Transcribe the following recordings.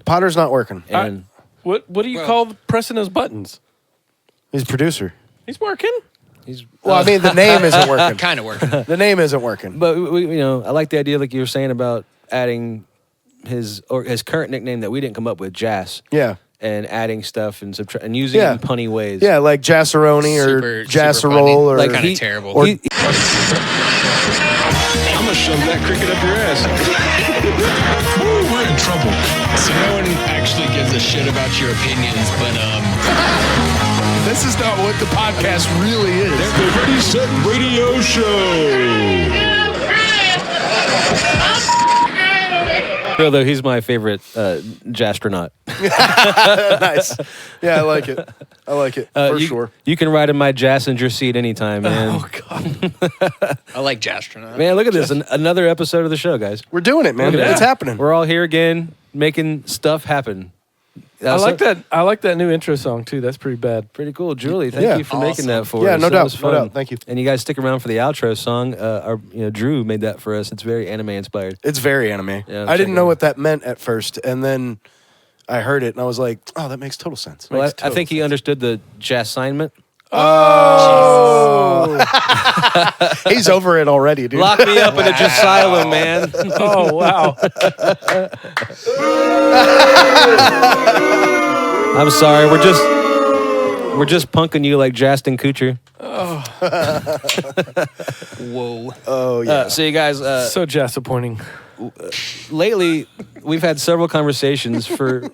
Potter's not working. And What do you call pressing those buttons? He's producer. He's working. Well, I mean, the name isn't working. Kind of working. The name isn't working. but I like the idea, like you were saying about adding his current nickname that we didn't come up with, Jass. Yeah. And adding stuff and and using it in punny ways. Yeah, like Jassaroni or Jasserole or like kind of terrible. I'm gonna shove that cricket up your ass. Ooh, we're in trouble. So no one actually gives a shit about your opinions, but This is not what the podcast really is. The Ready Set Radio Show. Though he's my favorite jastronaut. Nice. Yeah, I like it. For sure. You can ride in my Jassinger seat anytime, man. Oh God. I like Jastronaut. Man, look at this. Another episode of the show, guys. We're doing it, man. Look at It's that. happening. We're all here again, making stuff happen. I like that. I like that new intro song too. That's pretty bad. Pretty cool. Julie, thank you for making that for us. Yeah, no That doubt. was No fun. doubt. Thank you. And you guys stick around for the outro song. Drew made that for us. It's very anime inspired. It's very anime. Yeah, I didn't check it know out. what that meant at first, and then I heard it, and I was like, "Oh, that makes total sense." Well, I think he understood the assignment. Oh, he's over it already, dude. Lock me up in a Jasylum, man. Oh wow. I'm sorry. We're just punking you like Justin Kutcher. Whoa. Oh yeah. So you guys, So disappointing. lately we've had several conversations for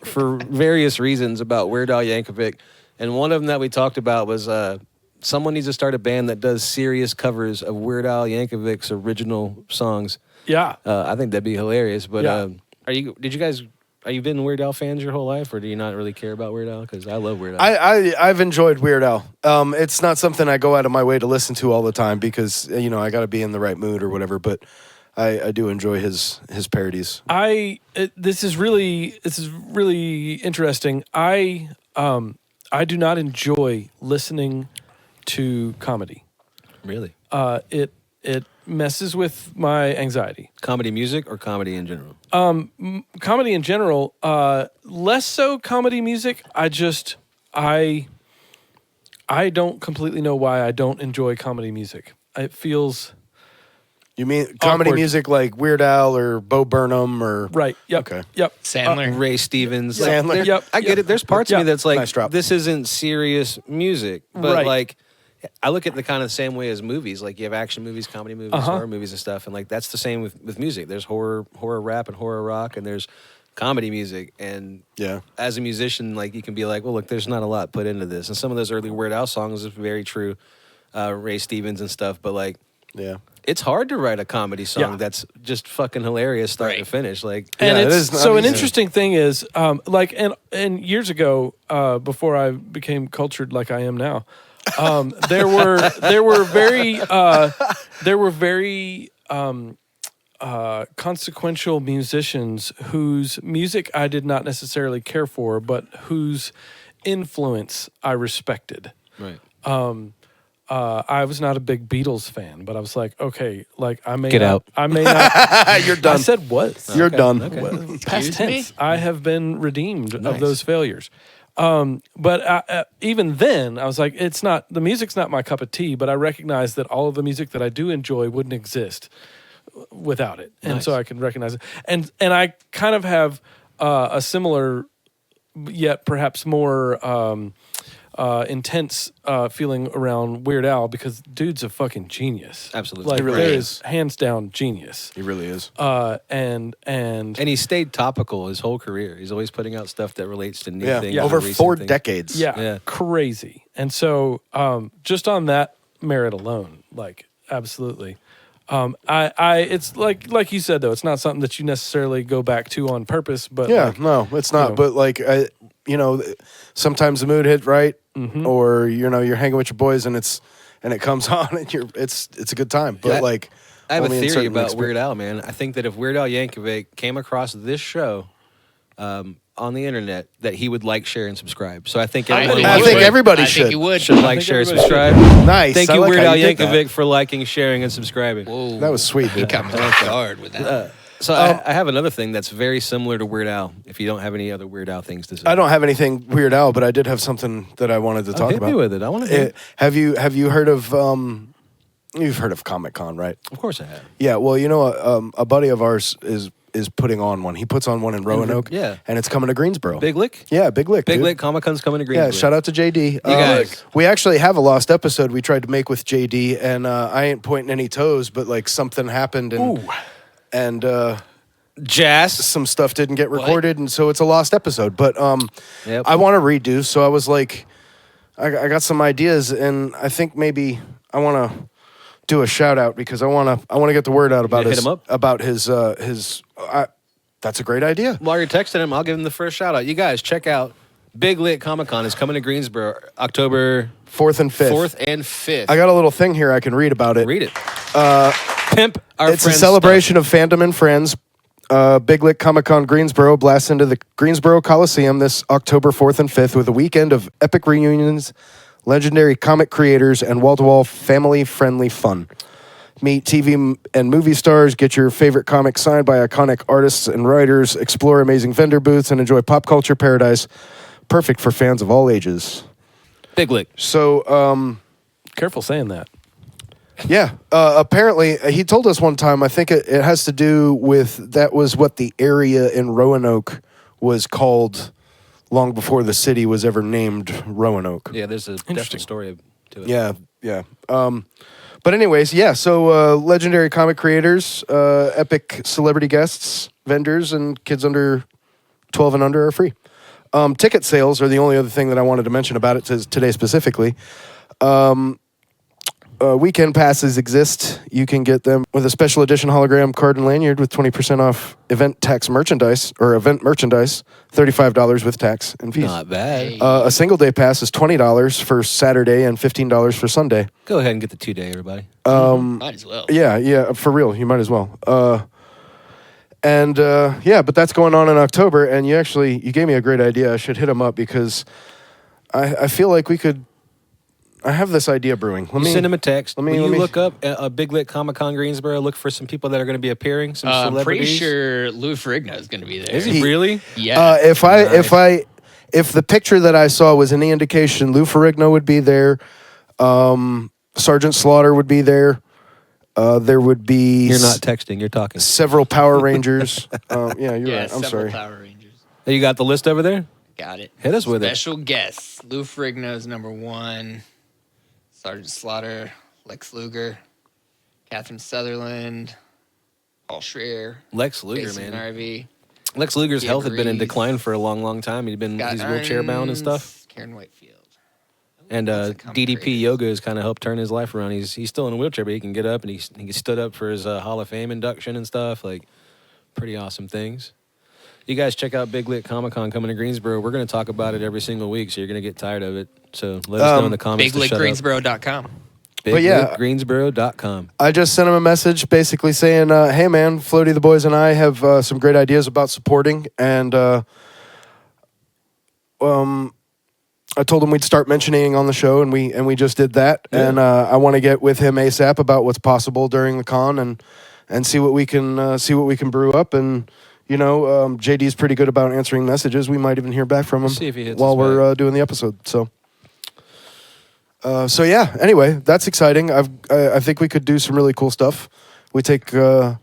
various reasons about Weird Al Yankovic, and one of them that we talked about was someone needs to start a band that does serious covers of Weird Al Yankovic's original songs. Yeah. I think that'd be hilarious. But Yeah. Are you been Weird Al fans your whole life, or do you not really care about Weird Al? Because I love Weird Al. I've enjoyed Weird Al. It's not something I go out of my way to listen to all the time because I got to be in the right mood or whatever. But I do enjoy his parodies. This is really interesting. I do not enjoy listening to comedy. Really? It messes with my anxiety. Comedy music or comedy in general? Comedy in general, less so comedy music. I don't completely know why I don't enjoy comedy music. It feels You mean comedy Awkward. music like Weird Al or Bo Burnham or right. Yep. Okay. Yep. Sandler. Ray Stevens. Sandler. There- Yep. I get it. There's parts of me Yep. that's like, Nice drop. this isn't serious music. But Right. like, I look at the kind of the same way as movies. Like you have action movies, comedy movies, horror movies and stuff. And like, that's the same with music. There's horror rap and horror rock, and there's comedy music. And Yeah. as a musician, like you can be like, well, look, there's not a lot put into this. And some of those early Weird Al songs is very true. Ray Stevens and stuff. But like, Yeah. it's hard to write a comedy song Yeah. that's just fucking hilarious start to Right. finish. Like, And Yeah, it it's is not so an easy. interesting thing is and years ago, before I became cultured like I am now, there were very consequential musicians whose music I did not necessarily care for, but whose influence I respected. right. I was not a big Beatles fan, but I was like, okay, like I may Get not, out. I may not. You're done. I said was. You're done. Past Excuse me? tense. I have been redeemed Nice. of those failures. But even then, I was like, the music's not my cup of tea, but I recognize that all of the music that I do enjoy wouldn't exist without it. And Nice. so I can recognize it. And I kind of have a similar, yet perhaps more intense feeling around Weird Al because dude's a fucking genius. Absolutely. Like He really there is. is hands down genius. He really is. And And he stayed topical his whole career. He's always putting out stuff that relates to new Yeah. things. Yeah. Over and recent 4 things. decades. yeah, Yeah. crazy. And so just on that merit alone, like absolutely. It's like you said though, it's not something that you necessarily go back to on purpose, but Yeah, like, no, it's not. know. But like, sometimes the mood hit right, or you're hanging with your boys and it comes on and it's a good time. But Yeah. like, I have a only in theory certain about experience. Weird Al, man. I think that if Weird Al Yankovic came across this show on the internet, that he would like, share, and subscribe. So I think everyone I would- think everybody I should. think you would. should like, think share, everybody should. subscribe. Nice. Thank I you, like Weird how Al you did that. Yankovic, for liking, sharing, and subscribing. Whoa. That was sweet. He Dude. coming off hard with that. So I have another thing that's very similar to Weird Al. If you don't have any other Weird Al things to say, I don't have anything Weird Al, but I did have something that I wanted to talk hit about. me with it. I want to hear it. Have you heard of you've heard of Comic-Con, right? Of course I have. Yeah, well, a buddy of ours is putting on one. He puts on one in Roanoke. Yeah. And it's coming to Greensboro. Big Lick? Yeah, Big Lick. Big dude. Lick Comic-Con's coming to Greensboro. Yeah, shout out to JD. guys. We actually have a lost episode we tried to make with JD, and I ain't pointing any toes, but like something happened, and Jazz. some stuff didn't get recorded, and so it's a lost episode. But Yep. I want to redo, so I was like, I got some ideas, and I think maybe I want to do a shout out because I want to get the word out about hit him up? his. That's a great idea. While you're texting him, I'll give him the first shout out. You guys, check out Big Lick Comic-Con is coming to Greensboro October 4th and 5th. 4th and 5th. I got a little thing here I can read about it. Read it. Pimp our It's a friend's celebration of fandom and friends. Big Lick Comic-Con Greensboro blasts into the Greensboro Coliseum this October 4th and 5th with a weekend of epic reunions, legendary comic creators, and wall-to-wall family-friendly fun. Meet TV and movie stars, get your favorite comics signed by iconic artists and writers, explore amazing vendor booths, and enjoy pop culture paradise. Perfect for fans of all ages. stuff. Big Lick. So, Careful saying that. yeah, apparently he told us one time, I think it has to do with, that was what the area in Roanoke was called long before the city was ever named Roanoke. Yeah, there's a definite story to it. Yeah. But anyways, yeah, so legendary comic creators, epic celebrity guests, vendors, and kids under 12 and under are free. Ticket sales are the only other thing that I wanted to mention about it today specifically. Weekend passes exist. You can get them with a special edition hologram card and lanyard with 20% off event merchandise, $35 with tax and fees. Not bad. A single day pass is $20 for Saturday and $15 for Sunday. Go ahead and get the 2 day, everybody. Might as well. Yeah, for real. You might as well. But that's going on in October, and you gave me a great idea. I should hit him up because I feel like we could. I have this idea brewing. Send him a text. let me- When let you me- look up a Big Lit Comic-Con Greensboro, look for some people that are going to be appearing, some I'm celebrities. pretty sure Lou Ferrigno is going to be there. Is he really? Yeah. If the picture that I saw was any indication, Lou Ferrigno would be there. Sergeant Slaughter would be there. There would be. You're not texting. You're talking. several Power Rangers. Yeah, you're yeah, right. I'm several sorry. Power Rangers. You got the list over there? Got it. Hit us with it. Special guests. Lou Ferrigno is number 1. Sergeant Slaughter, Lex Luger, Catherine Sutherland, Paul Schreier, Lex Luger, Jason man. Narvey, Lex Luger's Ian health had been in Reeves. decline for a long, long time. He's wheelchair bound and stuff. Karen Whitefield. And Lots of comic DDP creators. Yoga has kind of helped turn his life around. He's still in a wheelchair, but he can get up, and he stood up for his Hall of Fame induction and stuff. Like, pretty awesome things. You guys check out Big Lit Comic-Con coming to Greensboro. We're going to talk about it every single week, so you're going to get tired of it. So let us know in the comments. BigLickGreensboro.com. But yeah. BigLickGreensboro.com. I just sent him a message basically saying, hey, man, Floaty, the boys, and I have some great ideas about supporting. And I told him we'd start mentioning on the show, and we just did that. Yeah. And I want to get with him ASAP about what's possible during the con and see what we can brew up. And, JD's pretty good about answering messages. We might even hear back from him See if he hits while us we're back. doing the episode. So yeah. Anyway, that's exciting. I think we could do some really cool stuff. We take the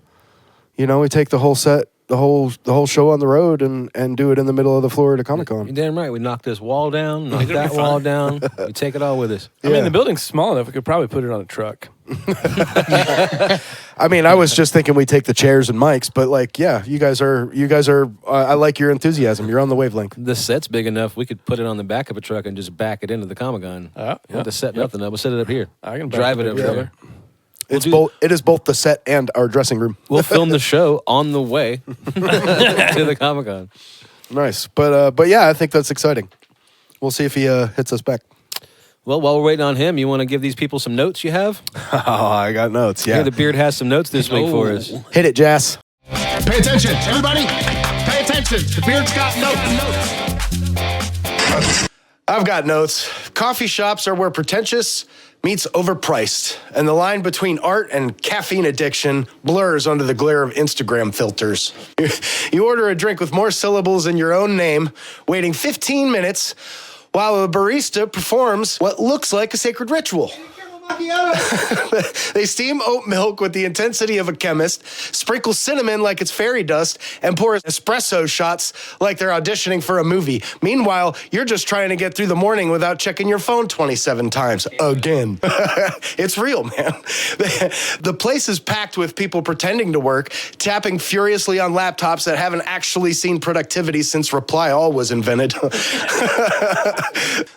whole set, the whole show on the road, and do it in the middle of the Florida Comic-Con. You're damn right. We knocked this wall down, knocked that wall down. We take it all with us. I mean, the building's small enough. We could probably put it on a truck. I mean, I was just thinking we take the chairs and mics, but like, yeah, you guys are. I like your enthusiasm. You're on the wavelength. The set's big enough. We could put it on the back of a truck and just back it into the Comic-Con. Yeah. We'll have to set nothing up. We'll set it up here. I can drive back it it up up, there. It is both the set and our dressing room. We'll film the show on the way to the Comic-Con. Nice, but yeah, I think that's exciting. We'll see if he hits us back. Well, while we're waiting on him, you want to give these people some notes you have? Oh, I got notes. Here, the beard has some notes this week for us. Hit it, Jazz. Pay attention, everybody. Pay attention. The beard's got notes. I've got notes. Coffee shops are where pretentious, meets overpriced, and the line between art and caffeine addiction blurs under the glare of Instagram filters. You order a drink with more syllables in your own name, waiting 15 minutes while a barista performs what looks like a sacred ritual. They steam oat milk with the intensity of a chemist, sprinkle cinnamon like it's fairy dust, and pour espresso shots like they're auditioning for a movie. Meanwhile, you're just trying to get through the morning without checking your phone 27 times. Again. It's real, man. The place is packed with people pretending to work, tapping furiously on laptops that haven't actually seen productivity since Reply All was invented.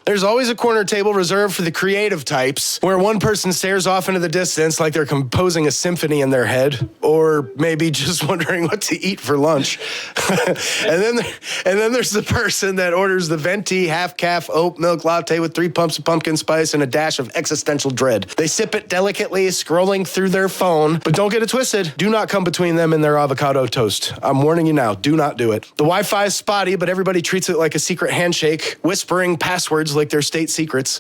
There's always a corner table reserved for the creative types, where one person stares off into the distance like they're composing a symphony in their head, or maybe just wondering what to eat for lunch. and then there's the person that orders the venti half-calf oat milk latte with 3 pumps of pumpkin spice and a dash of existential dread. They sip it delicately, scrolling through their phone, but don't get it twisted. Do not come between them and their avocado toast. I'm warning you now, do not do it. The Wi-Fi is spotty, but everybody treats it like a secret handshake, whispering passwords like they're state secrets.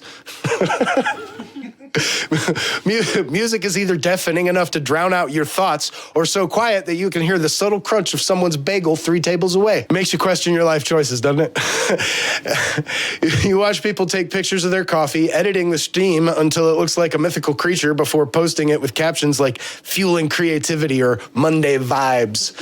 Music is either deafening enough to drown out your thoughts or so quiet that you can hear the subtle crunch of someone's bagel 3 tables away. Makes you question your life choices, doesn't it? You watch people take pictures of their coffee, editing the steam until it looks like a mythical creature before posting it with captions like fueling creativity or Monday vibes.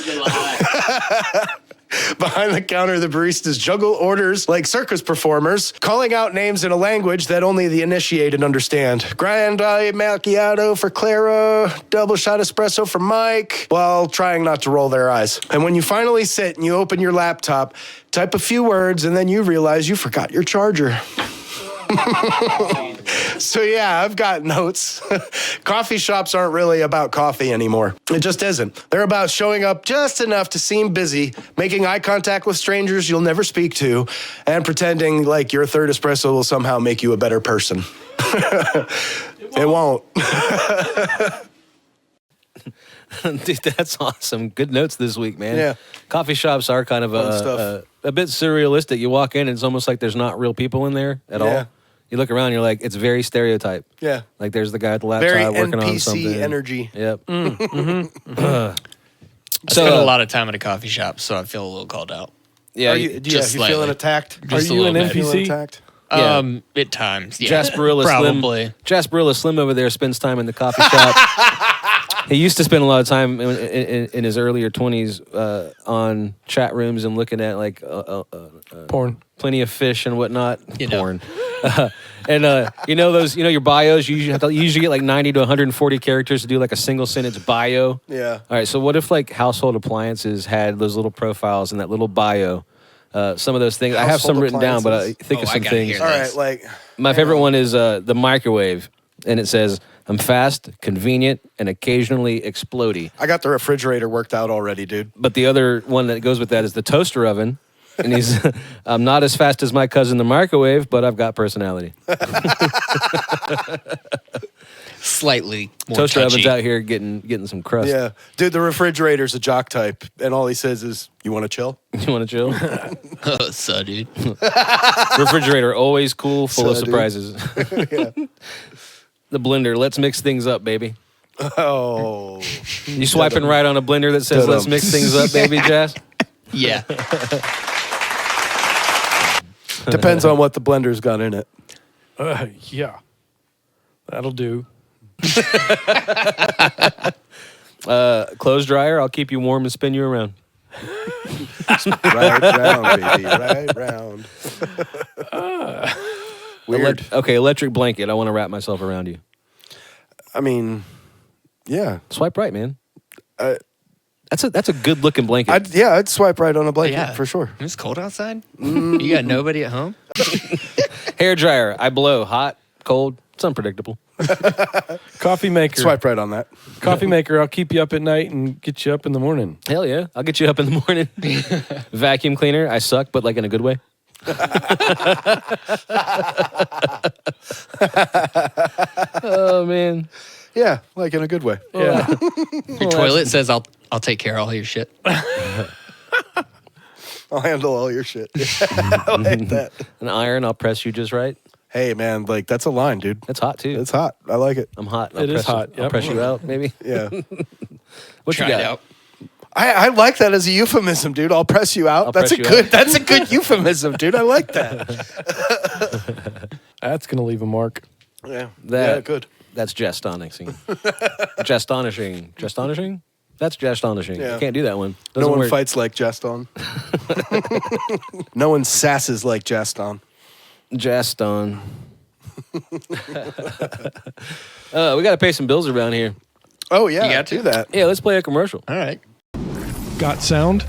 Behind the counter, the baristas juggle orders like circus performers, calling out names in a language that only the initiated understand. Grande macchiato for Clara, double shot espresso for Mike, while trying not to roll their eyes. And when you finally sit and you open your laptop, type a few words, and then you realize you forgot your charger. So yeah, I've got notes. Coffee shops aren't really about coffee anymore. It just isn't. They're about showing up just enough to seem busy, making eye contact with strangers you'll never speak to, and pretending like your third espresso will somehow make you a better person. It won't. Dude, that's awesome. Good notes this week, man. Yeah. Coffee shops are kind of a bit surrealistic. You walk in, and it's almost like there's not real people in there at all. You look around, you're like, it's very stereotype. Yeah. Like there's the guy at the laptop Very working NPC on something. energy. Yep. I So, spend a lot of time at a coffee shop, so I feel a little called out. Yeah. You just feeling slightly. attacked? Just Are a you little an bit. NPC? Feeling attacked? Yeah. At times, yeah. Jasperilla Probably. Slim. Jasperilla Slim over there spends time in the coffee shop. He used to spend a lot of time in his earlier 20s on chat rooms and looking at like Porn. Plenty of Fish and whatnot. You know. Porn. Your bios, you usually get like 90 to 140 characters to do like a single sentence bio. Yeah. All right, so what if like Household Appliances had those little profiles in that little bio? Some of those things. I have some Household written down, but I Appliances? think of I some gotta things. hear All Nice. right, like... My favorite one is the microwave, and it says, I'm fast, convenient, and occasionally explodey. I got the refrigerator worked out already, dude. But the other one that goes with that is the toaster oven. And he's, I'm not as fast as my cousin the microwave, but I've got personality. Slightly more Toaster touchy. oven's out here getting some crust. Yeah. Dude, the refrigerator's a jock type, and all he says is, you want to chill? You want to chill? So, dude. Refrigerator, always cool, full of So, dude. surprises. The blender, let's mix things up, baby. Oh. You swiping right on a blender that says, let's mix things up, baby, Jazz? Yeah. Depends on what the blender's got in it. Yeah. That'll do. Clothes dryer, I'll keep you warm and spin you around. Right round, baby. Right round. Weird. Okay, electric blanket, I want to wrap myself around you. I mean, yeah. Swipe right, man. That's a good looking blanket. I'd swipe right on a blanket Yeah. for sure. It's cold outside? You got nobody at home? Hair dryer, I blow hot, cold. It's unpredictable. Coffee maker. Swipe right on that. Coffee maker. I'll keep you up at night and get you up in the morning. Hell yeah, I'll get you up in the morning. Vacuum cleaner, I suck, but like in a good way. Oh man, Yeah, like in a good way. Yeah. Your toilet says I'll take care of all your shit. I'll handle all your shit. I like that. an iron, I'll press you just right. Hey, man, like, that's a line, dude. That's hot too. It's hot. I like it. I'm hot. It is hot. I'll Yep. press you out, maybe. Yeah. What Try you it got? out. I like that as a euphemism, dude. I'll press you out. I'll That's press a you good out. that's a good euphemism, dude. I like that. That's gonna leave a mark. Yeah. That- Yeah, good. That's jestonishing. Jestonishing. Jestonishing? That's jestonishing. Yeah. You can't do that one. No Doesn't one work. fights like Jeston. No one sasses like Jeston. Jeston. We got to pay some bills around here. Oh yeah, You got do to? that. Yeah, let's play a commercial. All right. Got sound?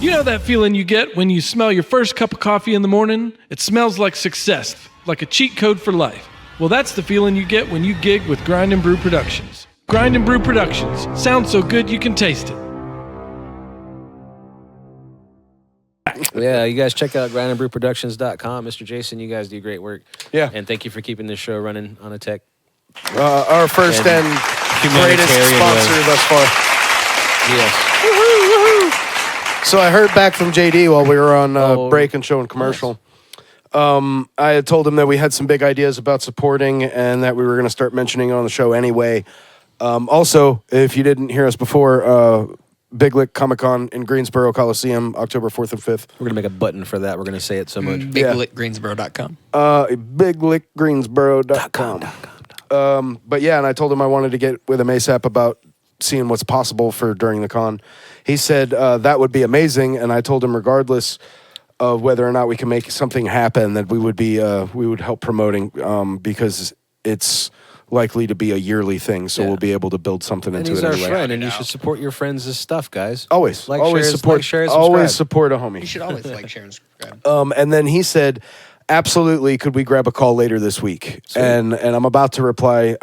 You know that feeling you get when you smell your first cup of coffee in the morning? It smells like success, like a cheat code for life. Well, that's the feeling you get when you gig with Grind and Brew Productions. Grind and Brew Productions. Sounds so good you can taste it. Yeah, you guys check out grindandbrewproductions.com. Mr. Jason, you guys do great work. Yeah. And thank you for keeping this show running on a tech Our first and greatest humanitarian sponsor way. thus far. Yes. So I heard back from JD while we were on Oh, break and showing commercial. I had told him that we had some big ideas about supporting and that we were going to start mentioning it on the show anyway. Also, if you didn't hear us before, Big Lick Comicon in Greensboro Coliseum, October 4th and 5th. We're going to make a button for that. We're going to say it so much. BigLickGreensboro.com. BigLickGreensboro.com. But yeah, and I told him I wanted to get with him ASAP about seeing what's possible for during the con. He said that would be amazing, and I told him regardless of whether or not we can make something happen, that we would help promoting because it's likely to be a yearly thing, so Yeah. we'll be able to build something And into he's it our anyway. friend, and you should support your friends' stuff, guys. Always, Like, always share, support, like, share, and always subscribe. support a You homie. should always like, share, and subscribe. And then he said, absolutely, could we grab a call later this week? And I'm about to reply,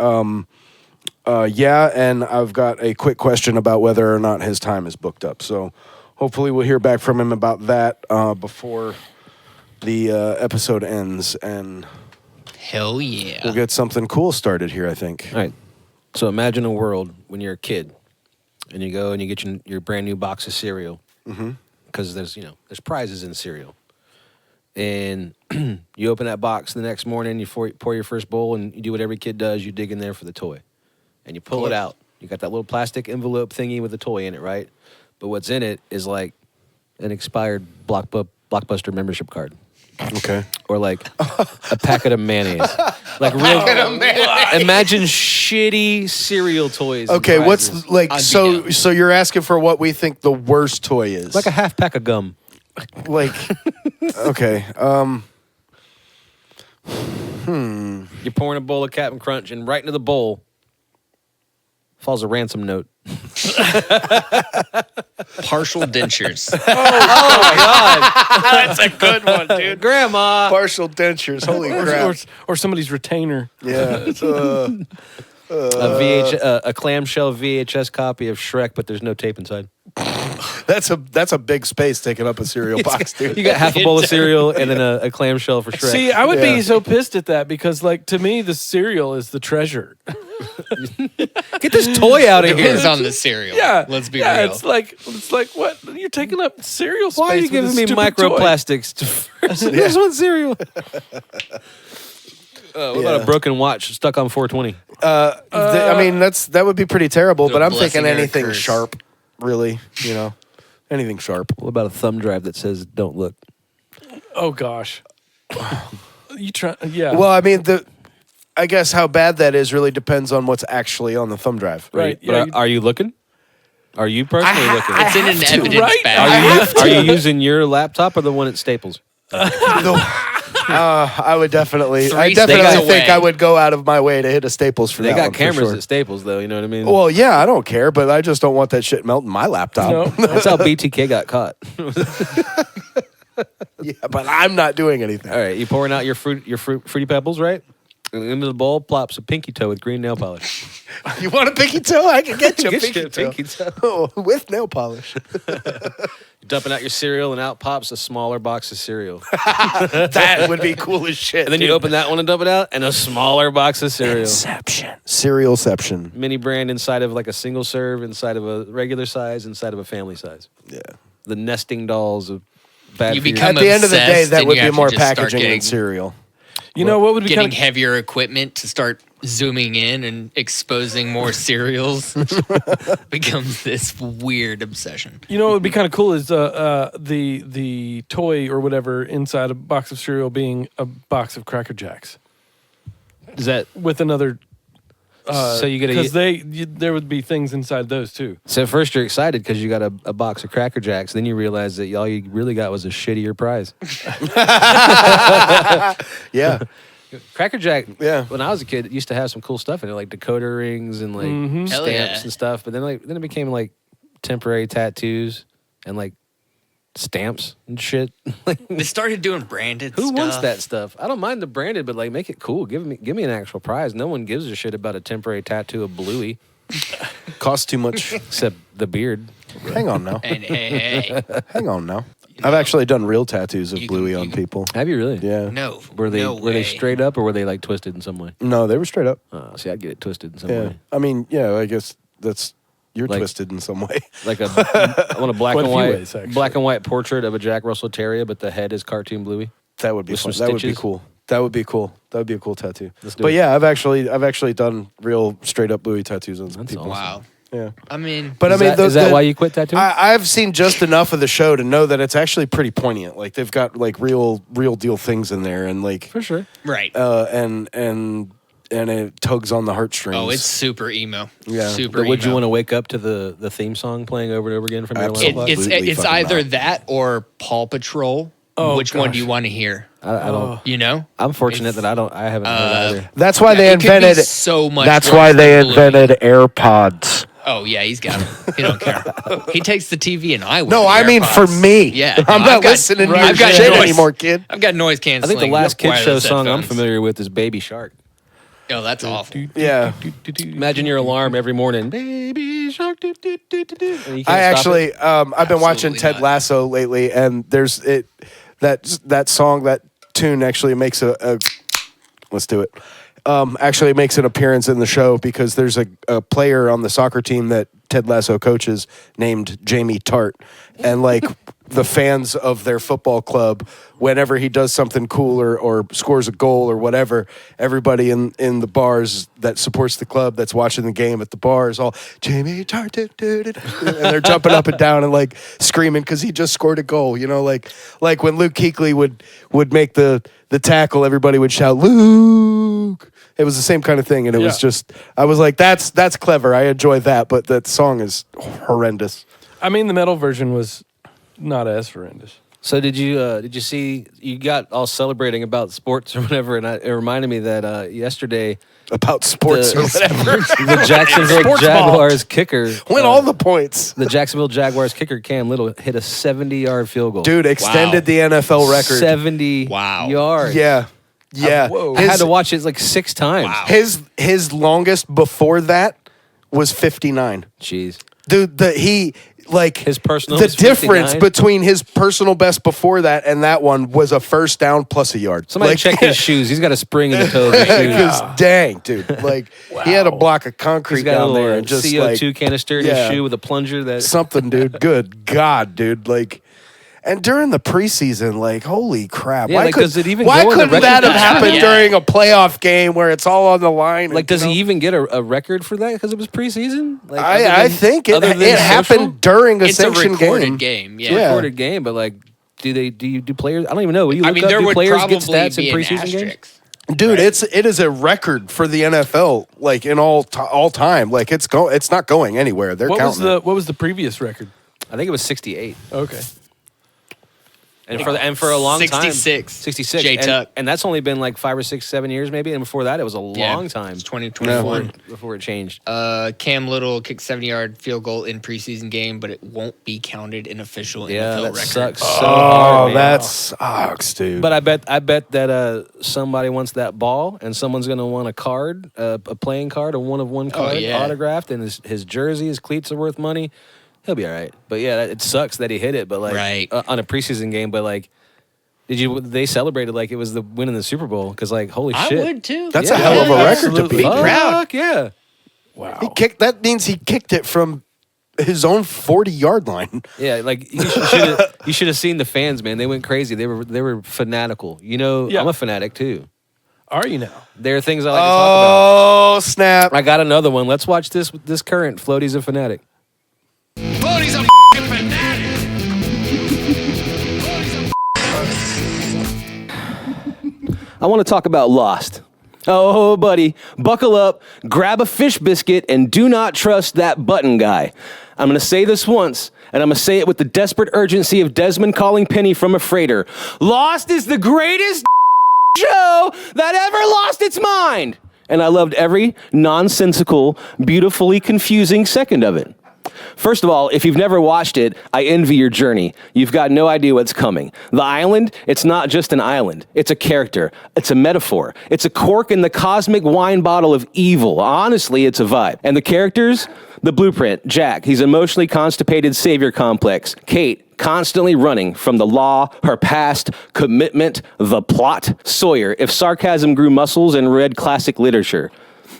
yeah, and I've got a quick question about whether or not his time is booked up. So hopefully we'll hear back from him about that before the episode ends, and Hell yeah. we'll get something cool started here, I think. All right. So imagine a world when you're a kid, and you go and you get your brand new box of cereal, because there's prizes in cereal, and you open that box the next morning, you pour your first bowl, and you do what every kid does: you dig in there for the toy, and you pull it out. You got that little plastic envelope thingy with the toy in it, right? But what's in it is like an expired Blockbuster membership card. Okay. Or like a packet of mayonnaise. Like real. Imagine shitty cereal toys. and Okay, prizes. what's like I'd be so down. so you're asking for what we think the worst toy is. like a half pack of gum. like okay. You're pouring a bowl of Captain Crunch, and right into the bowl falls a ransom note. Partial dentures. That's a good one, dude. Grandma. Partial dentures. Holy crap. Or somebody's retainer. Yeah. A clamshell VHS copy of Shrek, but there's no tape inside. That's a big space taking up a cereal box, dude. You got half a bowl of cereal and then a clamshell for Shrek. See, I would Yeah. be so pissed at that because, like, to me, the cereal is the treasure. Get this toy out of here. Depends on the cereal. Yeah, Let's be yeah, real. It's like what you're taking up cereal space. Why are you with giving this me stupid toy. microplastics? There's one cereal. What about a broken watch stuck on 420? I mean, that would be pretty terrible, but I'm blessing thinking or a anything curse. sharp, really, anything sharp. What about a thumb drive that says "Don't look"? Oh gosh, you try? Yeah. Well, I mean, I guess how bad that is really depends on what's actually on the thumb drive. right. But Yeah. are you looking? Are you personally looking? It's in an evidence right? bag. Are you using your laptop or the one at Staples? I would definitely, Three think states away. I would go out of my way to hit a Staples for They that got one, for cameras sure. at Staples, though. You know what I mean? Well, yeah, I don't care, but I just don't want that shit melting my laptop. No. That's how BTK got caught. Yeah, but I'm not doing anything. All right, you pouring out your fruity pebbles, right? And into the bowl plops a pinky toe with green nail polish. You want a pinky toe? I can get you a pinky toe. pinky toe. Oh, with nail polish. Dumping out your cereal, and out pops a smaller box of cereal. That would be cool as shit. And then you open that one and dump it out, and a smaller box of cereal. Cerealception. Mini brand inside of like a single serve, inside of a regular size, inside of a family size. Yeah. The nesting dolls of bad You for your- become At the end of the day, obsessed that and would you be have to more just start packaging than getting cereal. You know what would be getting kind of heavier equipment to start zooming in and exposing more cereals becomes this weird obsession. You know what would be kind of cool is the toy or whatever inside a box of cereal being a box of Cracker Jacks Is that with another. so? You get because there would be things inside those too. So first you're excited because you got a box of Cracker Jacks. Then you realize that all you really got was a shittier prize. Yeah. Cracker Jack, Yeah. when I was a kid, it used to have some cool stuff in it, like decoder rings and like Hell stamps yeah. and stuff. But then it became like temporary tattoos and like stamps and shit. Like, They started doing branded who stuff. wants that stuff? I don't mind the branded, but like make it cool. Give me an actual prize. No one gives a shit about a temporary tattoo of Bluey Costs too much. except the beard. Hang on now. And hey, Hang on now. I've actually done real tattoos of You can- Bluey you on can- people. Have you really? Yeah. no, Were they no were they way. straight up or were they like twisted in some way? No, they were straight up. See, I'd get it twisted in some Yeah. way. I mean, yeah, I guess you're Like- twisted in some way. Like I want a black Quite and a few white ways, actually. black and white portrait of a Jack Russell Terrier, but the head is cartoon Bluey. That would be With fun. some That would be stitches? cool. That would be cool. That would be a cool tattoo. Let's do But it. yeah, I've actually done real straight up Bluey tattoos on some That's people. awesome. Wow. Yeah. I mean, But Is I mean, that, is that why you quit tattooing? I've seen just enough of the show to know that it's actually pretty poignant. Like they've got like real deal things in there, and like For sure. right. and it tugs on the heartstrings. Oh, it's super emo. Yeah. Super But would you emo. want to wake up to the theme song playing over and over again from your Absolutely. alarm clock? Absolutely It's fucking either not. that or Paw Patrol. Oh, Which one gosh. do you want to hear? I don't. You know? I'm fortunate that I haven't heard either. That's why they It could be invented. so much. That's worse why they than Bluey. invented AirPods. Oh yeah, he's got them. He don't care. He takes the TV and I wear No, the I mean for AirPods. me. Yeah, I'm no, not I've got- listening to your I've got shit noise- anymore, kid. I've got noise I canceling. think the last Kids Show wireless song I'm headphones. familiar with is Baby Shark. Oh, that's awful. Yeah. Imagine your alarm every morning. Baby Shark. Do, do, do, do, do. And you can't I stop it. actually, I've been watching Absolutely Ted not. Lasso lately, and there's that song, that tune actually makes a let's do it. Actually makes an appearance in the show because there's a player on the soccer team that Ted Lasso coaches named Jamie Tart, and like the fans of their football club, whenever he does something cool or scores a goal or whatever, everybody in the bars that supports the club that's watching the game at the bar is all Jamie Tart, and they're jumping up and down and like screaming because he just scored a goal. You know, like when Luke Kuechly would make the tackle, everybody would shout Luke. It was the same kind of thing, and it was just, I was like, that's clever. I enjoy that, but that song is horrendous. I mean, the metal version was not as horrendous. So did you see you got all celebrating about sports or whatever, and it reminded me that yesterday About sports or whatever. the Jacksonville Sports ball. Jaguars kicker Win all the points. the Jacksonville Jaguars kicker Cam Little hit a 70-yard field goal. Dude, extended the NFL record. 70 Wow. yards. Yeah. Yeah. Whoa. I had to watch it like 6 times. Wow. His longest before that was 59. Jeez. Dude, His personal the was difference 59? between his personal best before that and that one was a first down plus a yard. Somebody check his shoes. He's got a spring in the toe of his shoes. Because dang, dude, like he had a block of concrete He's got a down little there and just CO2 like canister in yeah. his shoe with a plunger that something, dude. Good God, dude, like. And during the preseason, like, holy crap! Yeah, why like, does it even why go in the couldn't record that have books? happened Yeah. during a playoff game where it's all on the line? like and, does you he know? even get a record for that because it was preseason? Like, other I than- think it other than happened social? during a It's a sanctioned recorded game. game. Yeah. Yeah. recorded game, but like do you do players? I don't even know. Will you I look mean, up, there do would players probably get stats be in an preseason games? asterisk. Dude, it is a record for the NFL, like in all time. Like it's not going anywhere. They're What counting. what was the previous record? I think it was 68. Okay. And for a long time 66. 66. J Tuck. And that's only been like 5 or 6, 7 years maybe. And before that, it was a Yeah. long time It's 2021. before it changed. Cam Little kicked 70-yard field goal in preseason game, but it won't be counted in official Yeah, NFL that record. sucks so Oh, hard, man. that sucks, dude. But I bet that somebody wants that ball, and someone's gonna want a card, a playing card, a one-of-one card yeah. autographed, and his jersey, his cleats are worth money. He'll be all right. But yeah, it sucks that he hit it. But like Right. On a preseason game, but like, they celebrated like it was the win in the Super Bowl because like holy I shit, would too. That's Yeah. a hell of a Yeah, record to absolutely. beat. Fuck. proud. Fuck yeah. Wow. He kicked. That means he kicked it from his own 40-yard line. Yeah, like you should have seen the fans, man. They went crazy. They were fanatical. You know, Yeah. I'm a fanatic too. Are you now? There are things I like to talk about. Oh, snap. I got another one. Let's watch this current. Floaty's a Fanatic. Floaty's a fanatic. I want to talk about Lost. Oh, buddy, buckle up, grab a fish biscuit, and do not trust that button guy. I'm going to say this once, and I'm going to say it with the desperate urgency of Desmond calling Penny from a freighter. Lost is the greatest show that ever lost its mind. And I loved every nonsensical, beautifully confusing second of it. First of all, if you've never watched it, I envy your journey. You've got no idea what's coming. The island, it's not just an island. It's a character. It's a metaphor. It's a cork in the cosmic wine bottle of evil. Honestly, it's a vibe. And the characters? The blueprint, Jack, he's emotionally constipated savior complex. Kate, constantly running from the law, her past, commitment, the plot. Sawyer, if sarcasm grew muscles and read classic literature.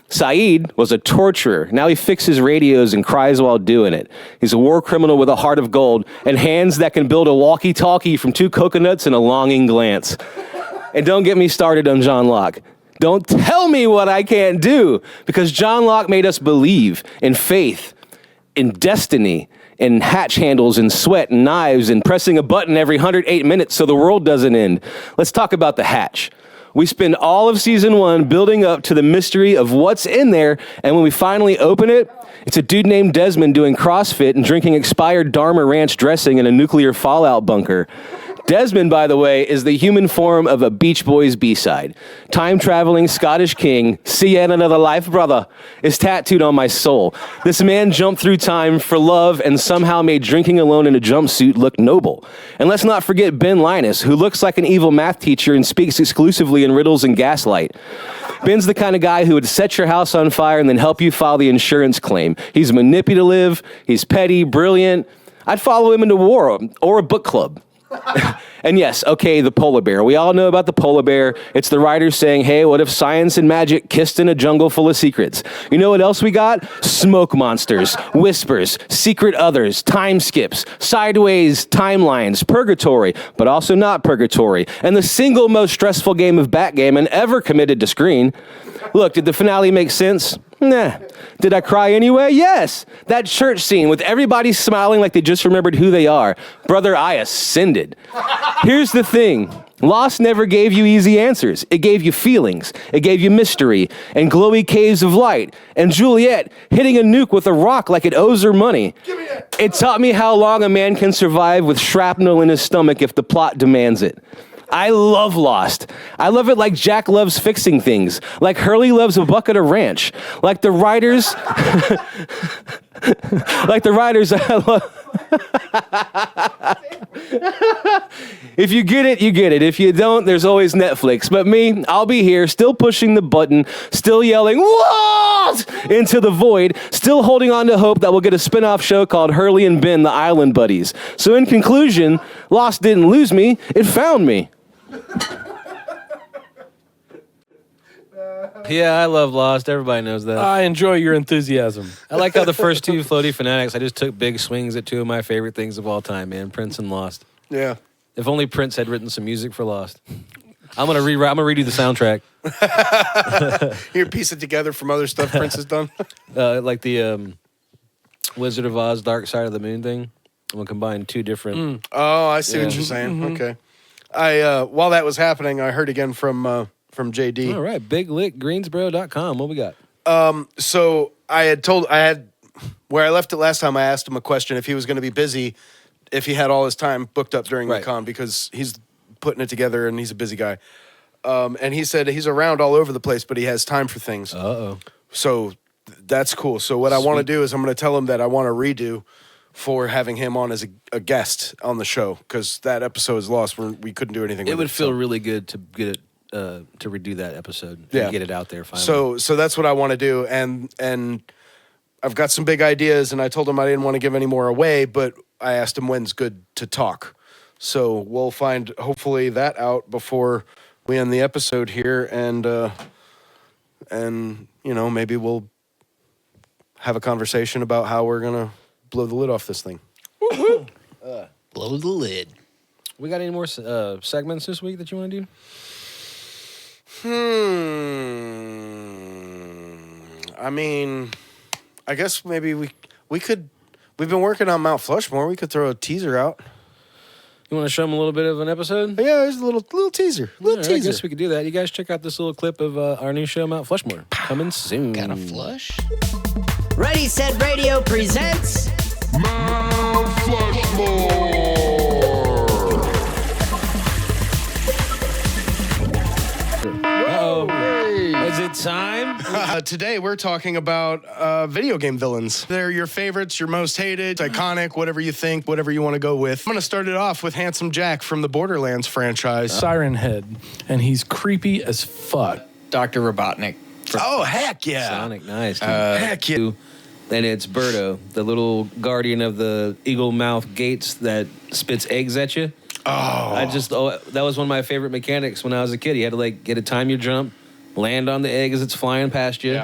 Saeed was a torturer. Now he fixes radios and cries while doing it. He's a war criminal with a heart of gold and hands that can build a walkie-talkie from 2 coconuts and a longing glance. And don't get me started on John Locke. Don't tell me what I can't do, because John Locke made us believe in faith, in destiny, in hatch handles and sweat and knives and pressing a button every 108 minutes so the world doesn't end. Let's talk about the hatch. We spend all of season 1 building up to the mystery of what's in there, and when we finally open it, it's a dude named Desmond doing CrossFit and drinking expired Dharma Ranch dressing in a nuclear fallout bunker. Desmond, by the way, is the human form of a Beach Boys B-side. Time-traveling Scottish king, see you in another life, brother, is tattooed on my soul. This man jumped through time for love and somehow made drinking alone in a jumpsuit look noble. And let's not forget Ben Linus, who looks like an evil math teacher and speaks exclusively in riddles and gaslight. Ben's the kind of guy who would set your house on fire and then help you file the insurance claim. He's manipulative, he's petty, brilliant. I'd follow him into war or a book club. And yes, okay, the polar bear. We all know about the polar bear. It's the writers saying, hey, what if science and magic kissed in a jungle full of secrets? You know what else we got? Smoke monsters, whispers, secret others, time skips, sideways timelines, purgatory, but also not purgatory, and the single most stressful game of backgammon ever committed to screen. Look, did the finale make sense? Nah. Did I cry anyway? Yes. That church scene with everybody smiling like they just remembered who they are. Brother, I ascended. Here's the thing. Lost never gave you easy answers. It gave you feelings. It gave you mystery and glowy caves of light. And Juliet hitting a nuke with a rock like it owes her money. It taught me how long a man can survive with shrapnel in his stomach if the plot demands it. I love Lost. I love it like Jack loves fixing things, like Hurley loves a bucket of ranch, like the writers, I love. If you get it, you get it. If you don't, there's always Netflix. But me, I'll be here, still pushing the button, still yelling, "What?" into the void, still holding on to hope that we'll get a spin-off show called Hurley and Ben, the Island Buddies. So in conclusion, Lost didn't lose me, it found me. Yeah, I love Lost. Everybody knows that. I enjoy your enthusiasm. I like how the first 2 Floaty Fanatics, I just took big swings at 2 of my favorite things of all time, man. Prince and Lost. Yeah. If only Prince had written some music for Lost. I'm gonna redo the soundtrack. You piece it together from other stuff Prince has done. Like the Wizard of Oz Dark Side of the Moon thing. I'm gonna combine 2 different. Oh, I see what you're saying. Okay. I while that was happening, I heard again from JD. All right, Big Lick Greensboro.com. What we got? So I had where I left it last time. I asked him a question if he was going to be busy, if he had all his time booked up during the con, because he's putting it together and he's a busy guy. And he said he's around all over the place, but he has time for things. So that's cool. So what I want to do is I'm going to tell him that I want to redo for having him on as a guest on the show, because that episode is lost. We couldn't do anything with it. It would feel really good to get it. To redo that episode and get it out there finally. So that's what I want to do, and I've got some big ideas, and I told him I didn't want to give any more away, but I asked him when's good to talk. So we'll find hopefully that out before we end the episode here, and you know, maybe we'll have a conversation about how we're gonna blow the lid off this thing. Blow the lid. We got any more segments this week that you want to do? I mean, I guess maybe we could. We've been working on Mount Flushmore. We could throw a teaser out. You want to show them a little bit of an episode? Yeah, there's a little teaser. All right, I guess we could do that. You guys check out this little clip of our new show, Mount Flushmore, coming soon. Got a flush? Ready, Set Radio presents Mount Flushmore. Is it time? Today we're talking about video game villains. They're your favorites, your most hated, iconic, whatever you think, whatever you want to go with. I'm going to start it off with Handsome Jack from the Borderlands franchise. Siren Head, and he's creepy as fuck. Dr. Robotnik. Oh, heck yeah. Sonic, nice. Dude. Heck yeah. And it's Birdo, the little guardian of the eagle mouth gates that spits eggs at you. That was one of my favorite mechanics when I was a kid. You had to like get a time your jump, land on the egg as it's flying past you,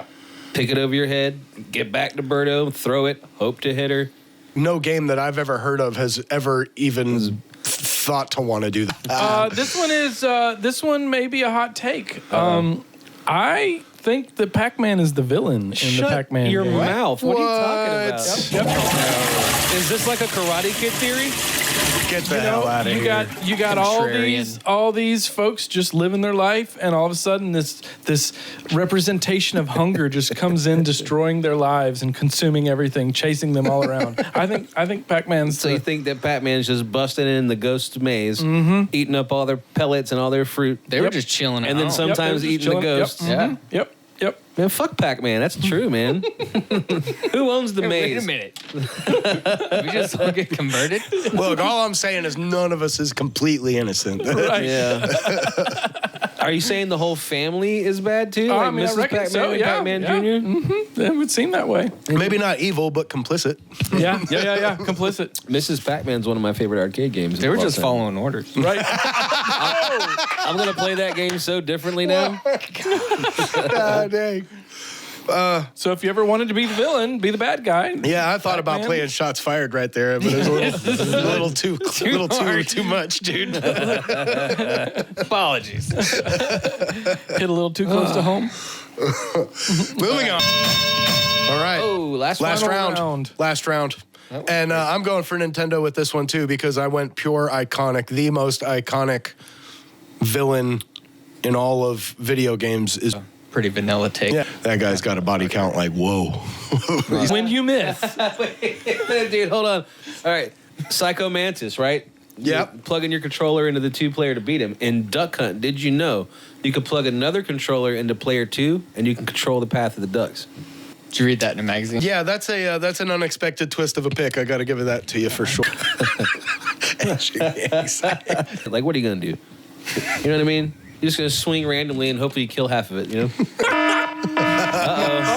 pick it over your head, get back to Birdo, throw it, hope to hit her. No game that I've ever heard of has ever even thought to want to do that. This one may be a hot take. I think that Pac-Man is the villain in the Pac-Man your game. mouth. What are you talking about? What? Is this like a Karate Kid theory? Get the hell out of here. You got all these folks just living their life, and all of a sudden this representation of hunger just comes in, destroying their lives and consuming everything, chasing them all around. I think Pac-Man's. So you think that Pac-Man's just busting in the ghost maze, eating up all their pellets and all their fruit. They were just chilling and then sometimes eating the ghosts. Yep. Man, fuck Pac-Man. That's true, man. Who owns the maze? Wait a minute. We just all get converted? Look, all I'm saying is none of us is completely innocent. Right. Yeah. Are you saying the whole family is bad too? I Like mean, I Mrs. reckon Pac-Man so, and yeah, Pac-Man yeah. Jr.? It would seem that way. Maybe not evil, but complicit. Yeah. Complicit. Mrs. Pac-Man's one of my favorite arcade games. They were of all just time. following orders. Right. I'm going to play that game so differently now. God dang. So if you ever wanted to be the villain, be the bad guy. Yeah, I thought about Pac-Man. playing shots fired right there, but it was a little too much, dude. Apologies. Hit a little too close to home. Moving on. All right. Oh, last round. And I'm going for Nintendo with this one too because I went pure iconic. The most iconic villain in all of video games is Pretty vanilla take. Yeah, that guy's got a body count like whoa. When you miss. Dude, hold on. All right. Psycho Mantis, right? Yep. You plug in your controller into the 2-player to beat him. In Duck Hunt, did you know you could plug another controller into player 2 and you can control the path of the ducks? Did you read that in a magazine? Yeah, that's an unexpected twist of a pick. I got to give that to you for sure. Like, what are you going to do? You know what I mean? You're just going to swing randomly and hopefully you kill half of it, you know?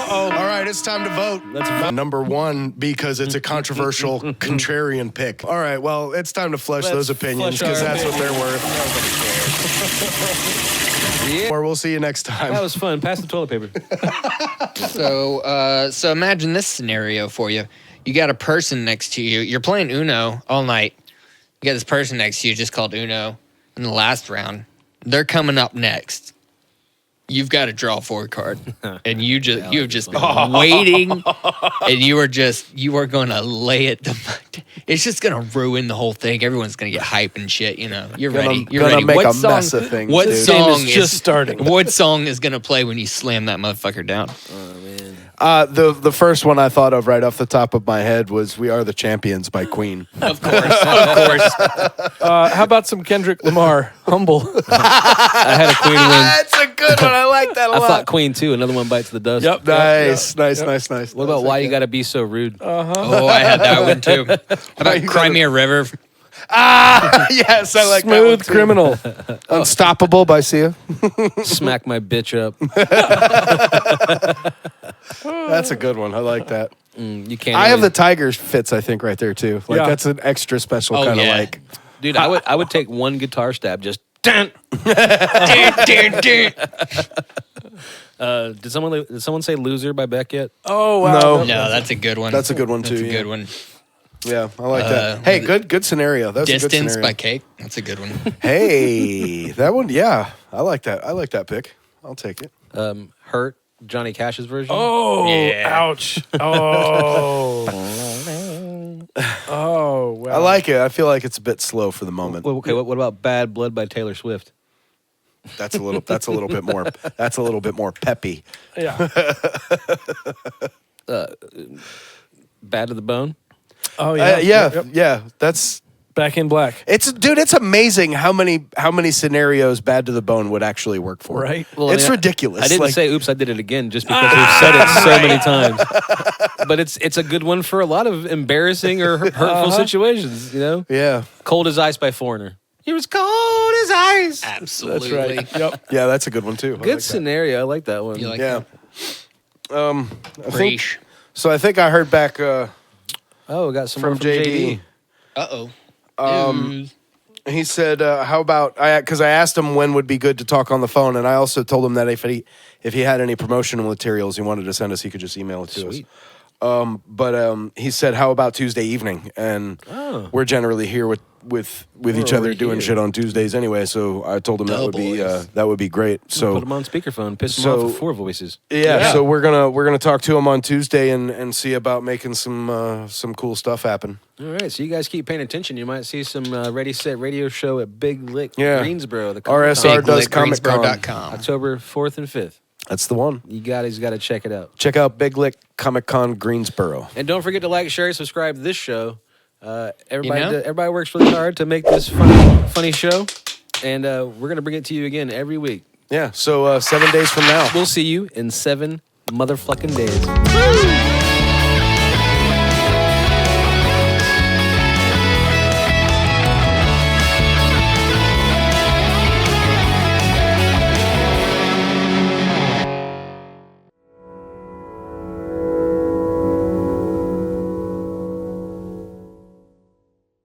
All right, it's time to vote. Let's vote. Number one, because it's a controversial contrarian pick. All right, well, it's time to flush Let's those opinions flush because our that's what they're worth. Yeah. Or we'll see you next time. That was fun. Pass the toilet paper. So imagine this scenario for you. You got a person next to you. You're playing Uno all night. You got this person next to you just called Uno in the last round. They're coming up next. You've got to draw a forward card, and you've just been waiting, and you are going to lay it. It's just going to ruin the whole thing. Everyone's going to get hype and shit. You know, you're ready. You're gonna ready. make What a song? mess of things, What dude. song Game is just starting. What song is going to play when you slam that motherfucker down? The first one I thought of right off the top of my head was "We Are the Champions" by Queen. Of course. How about some Kendrick Lamar? Humble. I had a Queen win. That's a good one. I like that a I lot. thought Queen too. Another one bites the dust. Yep. Nice. What about Why You Gotta Be So Rude? Oh, I had that one too. How about Crimea River? Yes, I like Smooth that one Criminal. too. Unstoppable by Sia. Smack my bitch up. That's a good one. I like that. You can't. I have even- the Tigers fits, I think, right there too. Like Yeah. that's an extra special Oh, kind of yeah. like. Dude, I would take one guitar stab just. Dun. Did someone say "Loser" by Beck yet? Oh, wow. No. No, that's a good one. That's a good one too. That's a yeah. good one. Yeah, I like that. Hey, good scenario. That's a good Distance scenario. by Cake. That's a good one. Hey, that one. Yeah, I like that. I like that pick. I'll take it. Hurt, Johnny Cash's version. Oh, Yeah. ouch. Oh. Oh, wow. I like it. I feel like it's a bit slow for the moment. Well, okay, what about Bad Blood by Taylor Swift? That's a little bit more. That's a little bit more peppy. Yeah. Bad to the Bone? Oh, yeah. Yeah. That's Back in Black. It's amazing how many scenarios Bad to the Bone would actually work for. Right. Well, It's I mean, ridiculous. I didn't Like- say oops, I did it again just because we've said it so many times. But it's a good one for a lot of embarrassing or hurtful situations, you know? Yeah. Cold as Ice by Foreigner. He was cold as ice. Absolutely. That's right. Yep. Yeah, that's a good one too. I Good like that. scenario. I like that one. You like Yeah. that? I think, Preach. so I think I heard back Oh, we got some from more from JD. Uh-oh. He said, "How about because I asked him when would be good to talk on the phone, and I also told him that if he had any promotional materials he wanted to send us, he could just email it to Sweet. us. But he said, "How about Tuesday evening?" And we're generally here with each other already doing here. shit on Tuesdays anyway. So I told him Doughboys. that would be great. So Put him on speakerphone. Piss him so- off with 4 voices. yeah, so we're gonna talk to him on Tuesday and see about making some cool stuff happen. All right, so you guys keep paying attention. You might see some Ready Set Radio Show at Big Lick Greensboro. The RSR Comicon, does Comic-Con. BigLickGreensboro.com. October 4th and 5th. That's the one. You guys got to check it out. Check out Big Lick Comicon Greensboro. And don't forget to like, share, subscribe to this show. Everybody, You know? everybody works really hard to make this funny show, and we're gonna bring it to you again every week. Yeah, so 7 days from now. We'll see you in 7 motherfucking days.